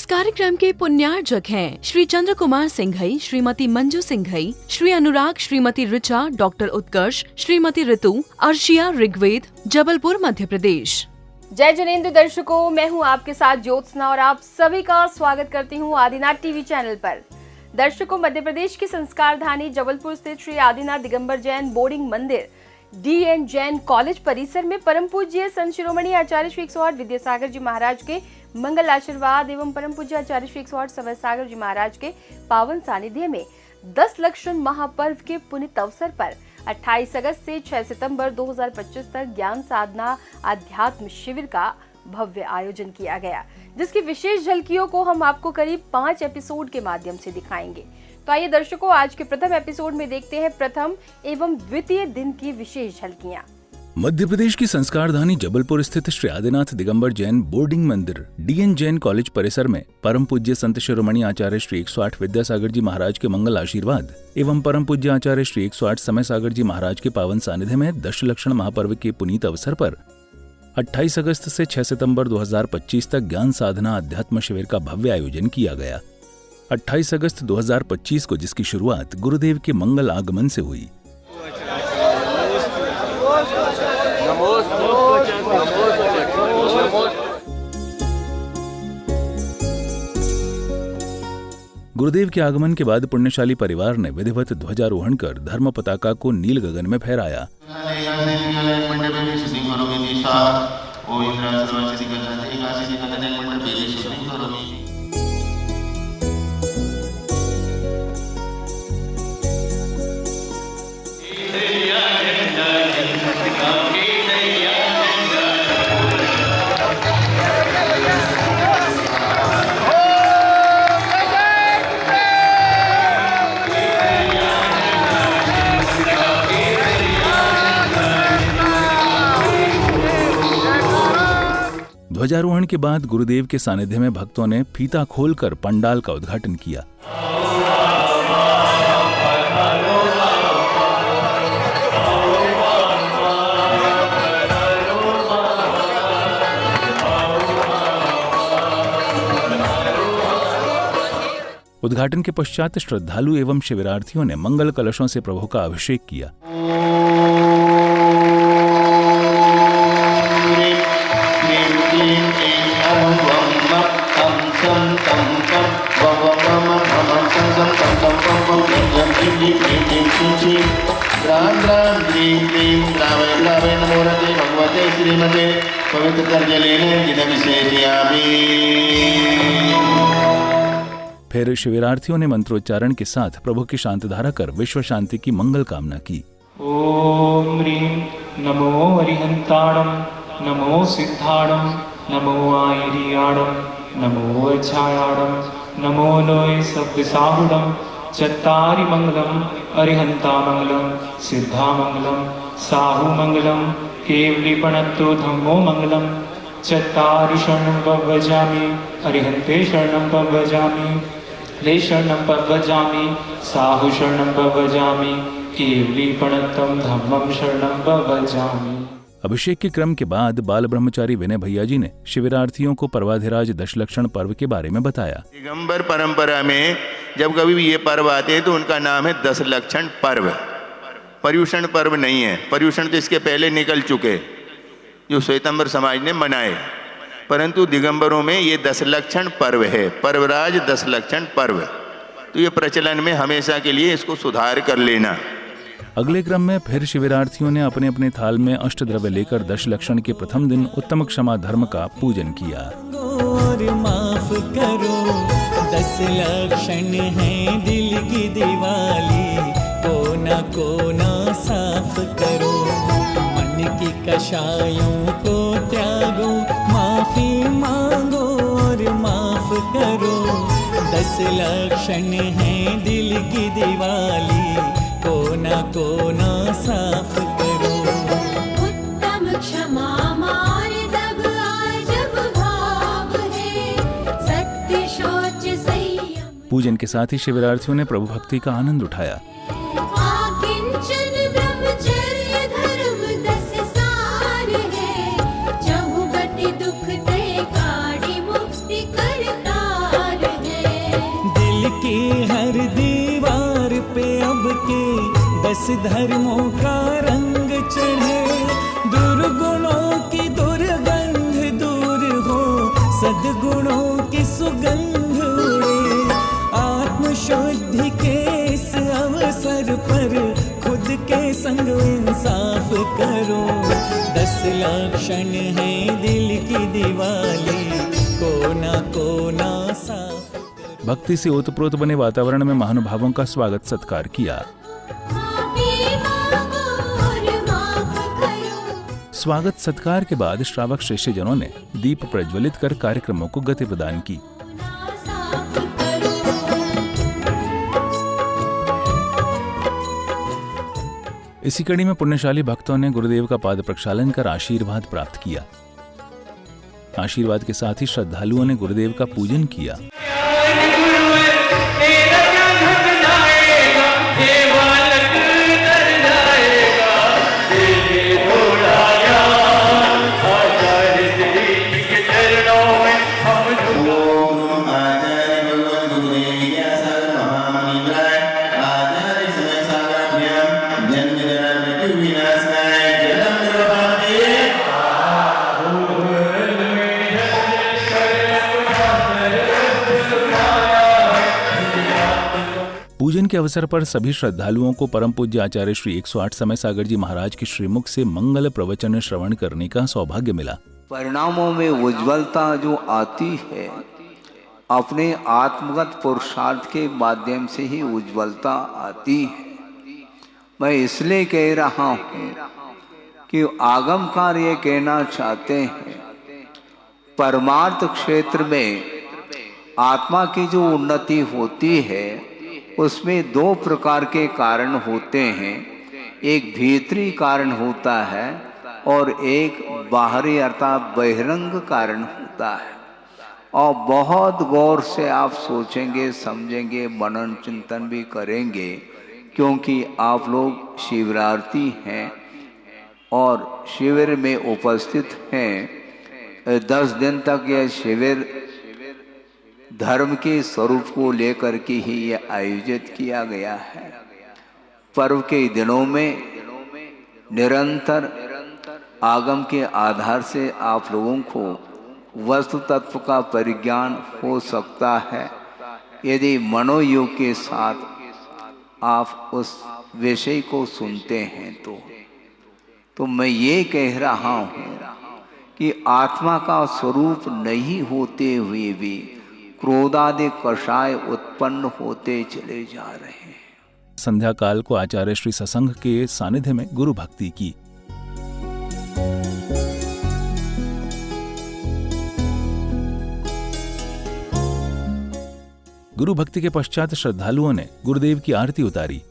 इस कार्यक्रम के पुण्यार्जक हैं श्री चंद्र कुमार सिंघई, श्रीमती मंजू सिंघई, श्री अनुराग, श्रीमती ऋचा, डॉक्टर उत्कर्ष, श्रीमती ऋतु, अर्शिया ऋग्वेद, जबलपुर, मध्य प्रदेश। जय जनेंद्र दर्शकों, मैं हूं आपके साथ ज्योत्सना और आप सभी का स्वागत करती हूं आदिनाथ टीवी चैनल पर। दर्शकों, मध्य प्रदेश की संस्कार धानी जबलपुर स्थित श्री आदिनाथ दिगंबर जैन बोर्डिंग मंदिर डी.एन. जैन कॉलेज परिसर में परम पूज्य संत शिरोमणि आचार्य श्री 108 विद्यासागर जी महाराज के मंगल आशीर्वाद एवं परम पूज्य आचार्य श्री 108 समय सागर जी महाराज के पावन सानिध्य में 10 लक्षण महापर्व के पुनीत अवसर पर 28 अगस्त से 6 सितंबर 2025 तक ज्ञान साधना अध्यात्म शिविर का भव्य आयोजन किया गया, जिसकी विशेष झलकियों को हम आपको करीब 5 एपिसोड के माध्यम से दिखाएंगे। तो आइए दर्शकों, आज के प्रथम एपिसोड में देखते हैं प्रथम एवं द्वितीय दिन की विशेष झलकियां। मध्य प्रदेश की संस्कारधानी जबलपुर स्थित श्री आदिनाथ दिगंबर जैन बोर्डिंग मंदिर डी.एन. जैन कॉलेज परिसर में परम पूज्य संत शिरोमणि आचार्य श्री 108 विद्यासागर जी महाराज के मंगल आशीर्वाद एवं परम पूज्य आचार्य श्री 108 समय सागर जी महाराज के पावन सानिध्य में 10 लक्षण महापर्व के पुनीत अवसर पर 28 अगस्त से 6 सितंबर 2025 तक ज्ञान साधना अध्यात्म शिविर का भव्य आयोजन किया गया। 28 अगस्त 2025 को जिसकी शुरुआत गुरुदेव के मंगल आगमन से हुई। गुरुदेव के आगमन के बाद पुण्यशाली परिवार ने विधिवत ध्वजारोहण कर धर्म पताका को नील गगन में फहराया। ध्वजारोहण के बाद गुरुदेव के सानिध्य में भक्तों ने फीता खोलकर पंडाल का उद्घाटन किया। उद्घाटन के पश्चात श्रद्धालु एवं शिविरार्थियों ने मंगल कलशों से प्रभु का अभिषेक किया। फिर शिविरार्थियों ने मंत्रोच्चारण के साथ प्रभु की शांति धारा कर विश्व शांति की मंगल कामना की। ओम ह्रीं नमो अरिहंताणं, नमो सिद्धाणं, नमो आयरियाणं, नमो अछायाणं, नमो लोय सब्दिसाहुडं, चत्तारि मंगलम अरिहंता मंगलम, सिद्धा मंगलम, साहु मंगलम, केवलीपणत्तो धम्मो मंगलम, चत्तारि शरणं पवजामि, अरिहंते शरणं पवजामि, ले शरणं पवजामि, साहु शरणं पवजामि, केवलीपणत्तं धम्मं शरणं पवजामि। अभिषेक के क्रम के बाद बाल ब्रह्मचारी विनय भैया जी ने शिविरार्थियों को पर्वाधिराज 10 लक्षण पर्व के बारे में बताया। दिगंबर परंपरा में जब कभी भी ये पर्व आते हैं तो उनका नाम है 10 लक्षण पर्व। पर्युषण पर्व नहीं है, पर्युषण तो इसके पहले निकल चुके जो श्वेतांबर समाज ने मनाए, परंतु दिगंबरों में ये 10 लक्षण पर्व है, पर्वराज 10 लक्षण पर्व। तो ये प्रचलन में हमेशा के लिए इसको सुधार कर लेना। अगले क्रम में फिर शिविरार्थियों ने अपने अपने थाल में अष्टद्रव्य लेकर 10 लक्षण के प्रथम दिन उत्तम क्षमा धर्म का पूजन किया। और माफ करो 10 लक्षण है दिल की दिवाली, कोना साफ करो, मन की कषायों को त्यागो, माफी मांगो और माफ करो। 10 लक्षण है दिल की दिवाली, कोना साफ करो। उत्तम क्षमा मार्दव आजब भाव है, सत्य शौच संयम। पूजन के साथ ही शिविरार्थियों ने प्रभु भक्ति का आनंद उठाया। के 10 धर्मों का रंग चढ़े, दुर्गुणों की दुर्गंध दूर हो, सद्गुणों की सुगंध उड़े। आत्मशुद्धि के इस अवसर पर खुद के संग इंसाफ करो। 10 लक्षण है दिल की दिवाली, कोना कोना साफ करो। भक्ति से ओतप्रोत बने वातावरण में महानुभावों का स्वागत सत्कार किया। माफी मांगो और माफ करो। स्वागत सत्कार के बाद श्रावक शिष्यजनों ने दीप प्रज्वलित कर कार्यक्रमों को गति प्रदान की। साफ करो। इसी कड़ी में पुण्यशाली भक्तों ने गुरुदेव का पाद प्रक्षालन कर आशीर्वाद प्राप्त किया। आशीर्वाद के साथ ही श्रद्धालुओं ने गुरुदेव का पूजन किया। पूजन के अवसर पर सभी श्रद्धालुओं को परम पूज्य आचार्य श्री 108 समय सागर जी महाराज के श्रीमुख से मंगल प्रवचन श्रवण करने का सौभाग्य मिला। परिणामों में उज्ज्वलता जो आती है, अपने आत्मगत पुरुषार्थ के माध्यम से ही उज्ज्वलता आती है। मैं इसलिए कह रहा हूँ कि आगमकार ये कहना चाहते हैं, परमार्थ क्षेत्र में आत्मा की जो उन्नति होती है उसमें 2 प्रकार के कारण होते हैं। एक भीतरी कारण होता है और एक बाहरी अर्थात बहिरंग कारण होता है। और बहुत गौर से आप सोचेंगे, समझेंगे, मनन चिंतन भी करेंगे, क्योंकि आप लोग शिवरार्थी हैं और शिविर में उपस्थित हैं। 10 दिन तक यह शिविर धर्म के स्वरूप को लेकर के ही यह आयोजित किया गया है। पर्व के दिनों में निरंतर आगम के आधार से आप लोगों को वस्तु तत्व का परिज्ञान हो सकता है, यदि मनोयोग के साथ आप उस विषय को सुनते हैं तो मैं ये कह रहा हूँ कि आत्मा का स्वरूप नहीं होते हुए भी क्रोधादि कषाय उत्पन्न होते चले जा रहे हैं। संध्या काल को आचार्य श्री सत्संग के सानिध्य में गुरु भक्ति की। गुरु भक्ति के पश्चात श्रद्धालुओं ने गुरुदेव की आरती उतारी।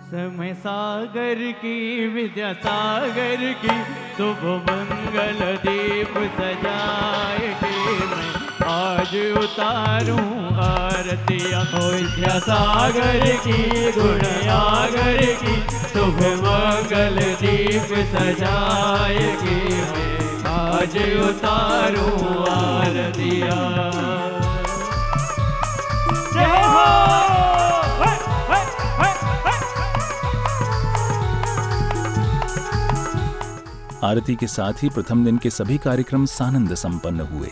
समय सागर की विद्या सागर की शुभ मंगल दीप सजाए के मैं आज उतारूं आरतियां। विद्या सागर की गुण आगर की शुभ मंगल दीप सजाए के मैं आज उतारूं आरतियां। जय हो। आरती के साथ ही प्रथम दिन के सभी कार्यक्रम सानंद संपन्न हुए।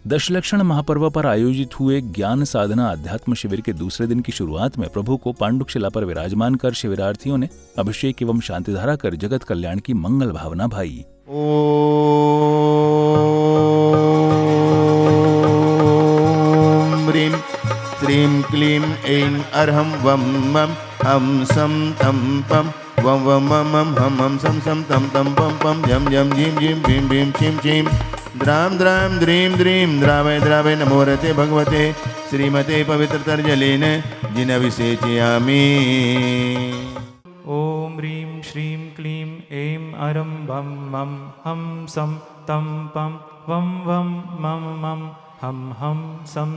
दशलक्षण महापर्व पर आयोजित हुए ज्ञान साधना अध्यात्म शिविर के दूसरे दिन की शुरुआत में प्रभु को पांडुशिला पर विराजमान कर शिविरार्थियों ने अभिषेक एवं शांतिधारा कर जगत कल्याण की मंगल भावना भाई। ह्रीं श्रीं क्लीं ऐं अर्हं वं मं हम सम तम पम वम वम मम हम हम सम तम तम पम पम जम जम झीम झीम भीम भीम छीम छीम द्राम द्राम द्रीम द्रीम द्रावय द्रावय नमो रते भगवते श्रीमते पवित्रतर्जलेन जिनविषेचयामि। ॐ ह्रीं श्रीं क्लीं ऐं अरं भं मं हम सम तम पम वम वम मम मम हम सम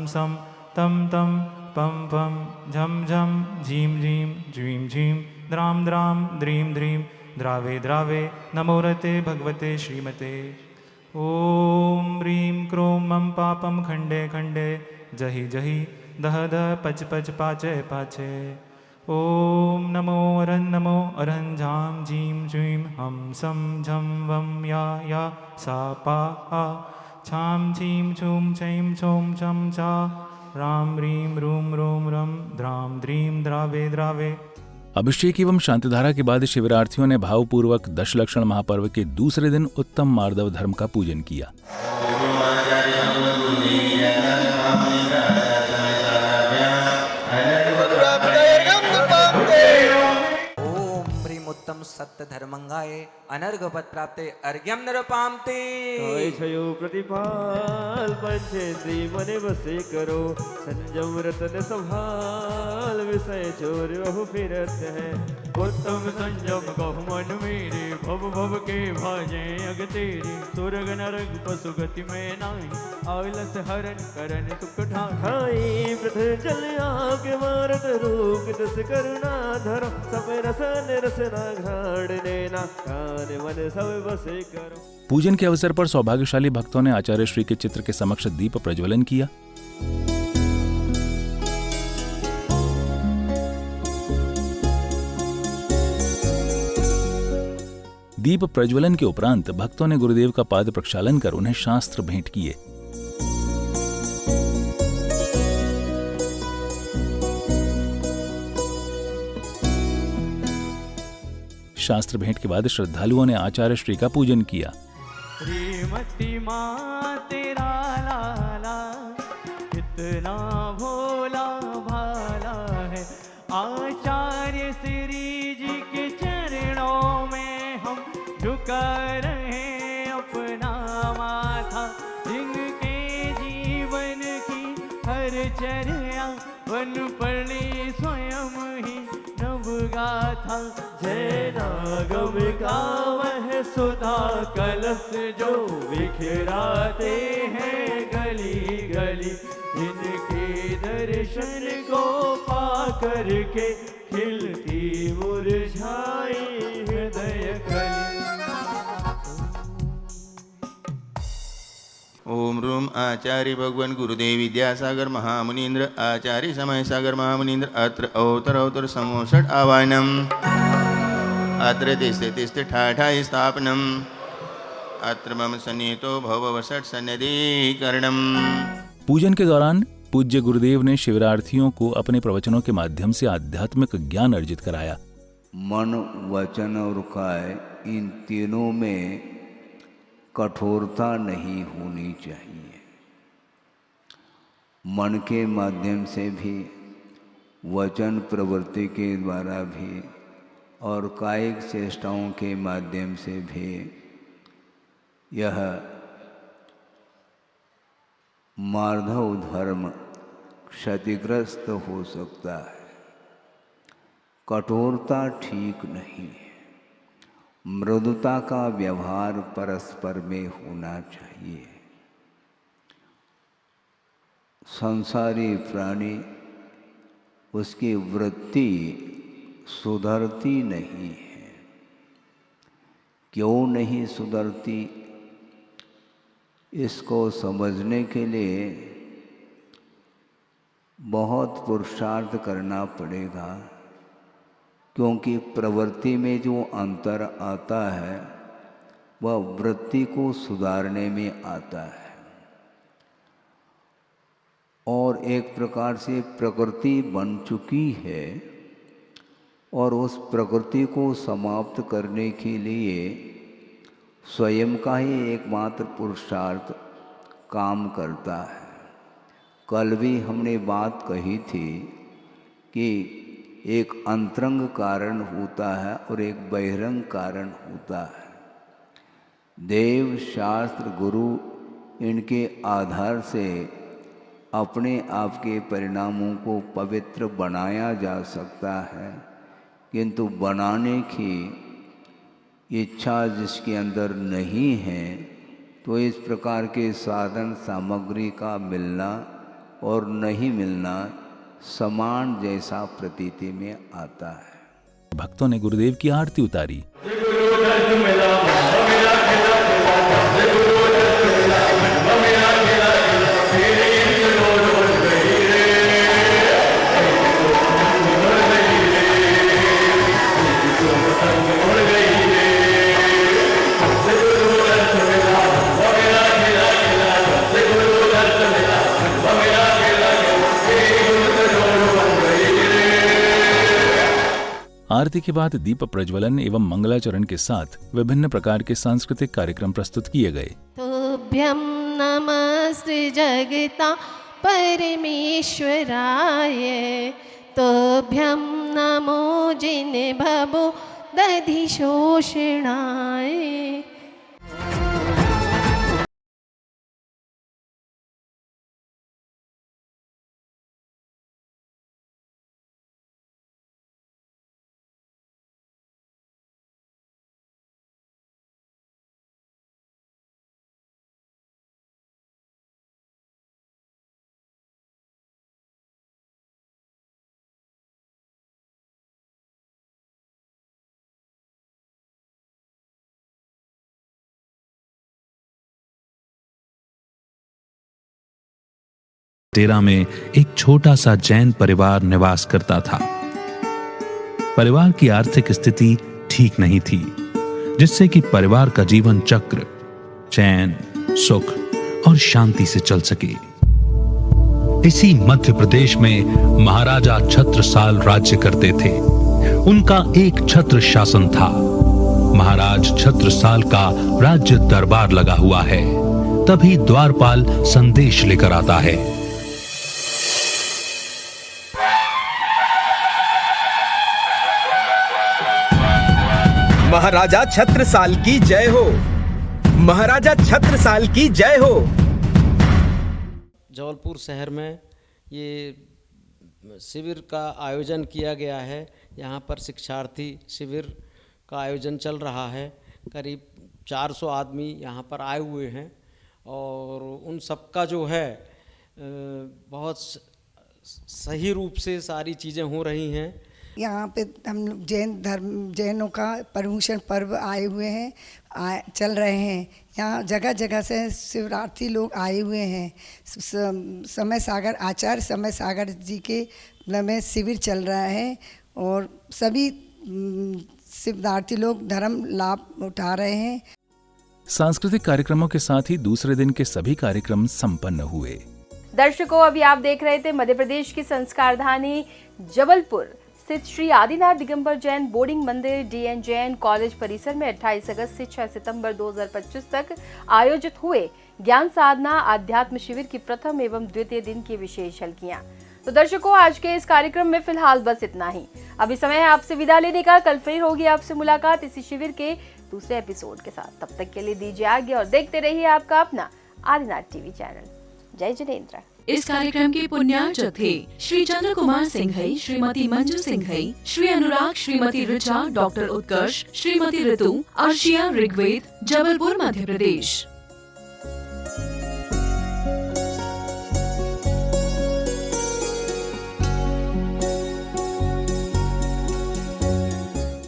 तम तम पम पम झम झम झीम झीम झीम झीम द्राम द्राम द्रीम द्रीम द्रावे द्रावे नमो रते भगवते श्रीमते। ॐ ह्रीं क्रों मं पापं खण्डे खण्डे जहि जहि दह दह पच पच पाचे पाचे। ओम नमो अरहं झाम झीम झीम हम सम झम वम या सा पा आ छाम छीम छूम छैम छोम छम चा राम रीम रूम रोम रम द्राम द्रीम द्रावे द्रावे। अभिषेक एवं शांतिधारा के बाद शिविरार्थियों ने भावपूर्वक दशलक्षण महापर्व के दूसरे दिन उत्तम मार्दव धर्म का पूजन किया। उत्तम सत्य धर्मंगाय अनर्घपद प्राप्ते अर्घ्यम नरपामते। छयो प्रतिपाल पंचेंद्री मने बसे करो संयम रतन संभाल विषय चोर बहु फिरत है। उत्तम संयम कहु मन मेरे भव भव के भाजे अग तेरी। सुरग नरग पशु गति में नाई आलस हरण करन सुख ठाई। प्रथ जल आगे मारत रोग दस करुणा धरो सब रसन रसना घाड़ देना कान मन सब बसे करो। पूजन के अवसर पर सौभाग्यशाली भक्तों ने आचार्य श्री के चित्र के समक्ष दीप प्रज्वलन किया। दीप प्रज्वलन के उपरांत भक्तों ने गुरुदेव का पाद प्रक्षालन कर उन्हें शास्त्र भेंट किए। शास्त्र भेंट के बाद श्रद्धालुओं ने आचार्य श्री का पूजन किया। श्रीमती माँ तेरा लाला इतना भोला भाला है। आचार्य श्री जी के चरणों में हम झुका रहे अपना माथा। जिनके जीवन की हर चर्या वन पड़ी स्वयं ही नव गाथा। जय नागम का वह सुधा कलश जो बिखराते हैं गली गली। जिनके दर्शन को पा करके खिलती मुरझाई हृदय कली। ओम रूम आचार्य भगवान गुरुदेव विद्यासागर महामुनीन्द्र आचार्य समय सागर महामुनीन्द्र अत्र अवतर अवतर समोषट आवाहनम अत्र तिस्ते तिस्ते ठाठाय स्थापनम अत्र मम सन्निहितो भववसट सन्निधिकरणम। पूजन के दौरान पूज्य गुरुदेव ने शिविरार्थियों को अपने प्रवचनों के माध्यम से आध्यात्मिक ज्ञान अर्जित कराया। मन वचन और काय इन तीनों में कठोरता नहीं होनी चाहिए। मन के माध्यम से भी, वचन प्रवृत्ति के द्वारा भी और कायिक चेष्टाओं के माध्यम से भी यह मार्दव धर्म क्षतिग्रस्त हो सकता है। कठोरता ठीक नहीं है। मृदुता का व्यवहार परस्पर में होना चाहिए। संसारी प्राणी उसकी वृत्ति सुधरती नहीं है। क्यों नहीं सुधरती, इसको समझने के लिए बहुत पुरुषार्थ करना पड़ेगा। क्योंकि प्रवृत्ति में जो अंतर आता है वह वृत्ति को सुधारने में आता है। और एक प्रकार से प्रकृति बन चुकी है और उस प्रकृति को समाप्त करने के लिए स्वयं का ही एकमात्र पुरुषार्थ काम करता है। कल भी हमने बात कही थी कि एक अंतरंग कारण होता है और एक बहिरंग कारण होता है। देव, शास्त्र, गुरु इनके आधार से अपने आप के परिणामों को पवित्र बनाया जा सकता है, किंतु बनाने की इच्छा जिसके अंदर नहीं है तो इस प्रकार के साधन सामग्री का मिलना और नहीं मिलना समान जैसा प्रतीति में आता है। भक्तों ने गुरुदेव की आरती उतारी। आरती के बाद दीप प्रज्वलन एवं मंगलाचरण के साथ विभिन्न प्रकार के सांस्कृतिक कार्यक्रम प्रस्तुत किए गए। तुभ्यं नमस्ते जगता परमेश्वराय, तुभ्यं नमो जिन्भवो दधिशोषणाय। टेरा में एक छोटा सा जैन परिवार निवास करता था। परिवार की आर्थिक स्थिति ठीक नहीं थी, जिससे कि परिवार का जीवन चक्र चैन, सुख और शांति से चल सके। इसी मध्य प्रदेश में महाराजा छत्रसाल राज्य करते थे। उनका एक छत्र शासन था। महाराज छत्रसाल का राज्य दरबार लगा हुआ है। तभी द्वारपाल संदेश लेकर आता है। महाराजा छत्रसाल की जय हो, महाराजा छत्रसाल की जय हो। जबलपुर शहर में ये शिविर का आयोजन किया गया है। यहाँ पर शिक्षार्थी शिविर का आयोजन चल रहा है। करीब 400 आदमी यहाँ पर आए हुए हैं और उन सबका जो है बहुत सही रूप से सारी चीज़ें हो रही हैं। यहाँ पे हम जैनों का पर्युषण पर्व आए हुए हैं, चल रहे हैं। यहाँ जगह जगह से शिवरात्रि लोग आए हुए हैं। समय सागर आचार्य समय सागर जी के में शिविर चल रहा है और सभी शिवरात्रि लोग धर्म लाभ उठा रहे हैं। सांस्कृतिक कार्यक्रमों के साथ ही दूसरे दिन के सभी कार्यक्रम संपन्न हुए। दर्शकों, अभी आप देख रहे थे मध्य प्रदेश की संस्कारधानी जबलपुर स्थित श्री आदिनाथ दिगंबर जैन बोर्डिंग मंदिर डीएन जैन कॉलेज परिसर में 28 अगस्त से 6 सितंबर 2025 तक आयोजित हुए ज्ञान साधना आध्यात्म शिविर की प्रथम एवं द्वितीय दिन की विशेष झलकियां। तो दर्शकों, आज के इस कार्यक्रम में फिलहाल बस इतना ही। अभी समय है आपसे विदा लेने का। कल फिर होगी आपसे मुलाकात इसी शिविर के दूसरे एपिसोड के साथ। तब तक के लिए दीजिए आज्ञा और देखते रहिए आपका अपना आदिनाथ टीवी चैनल। जय जिनेंद्र। इस कार्यक्रम के पुण्यार्चक थे श्री चंद्र कुमार सिंघई, श्रीमती मंजू सिंघई, श्री अनुराग, श्रीमती ऋचा, डॉक्टर उत्कर्ष, श्रीमती ऋतु, अर्शिया ऋग्वेद, जबलपुर मध्य प्रदेश।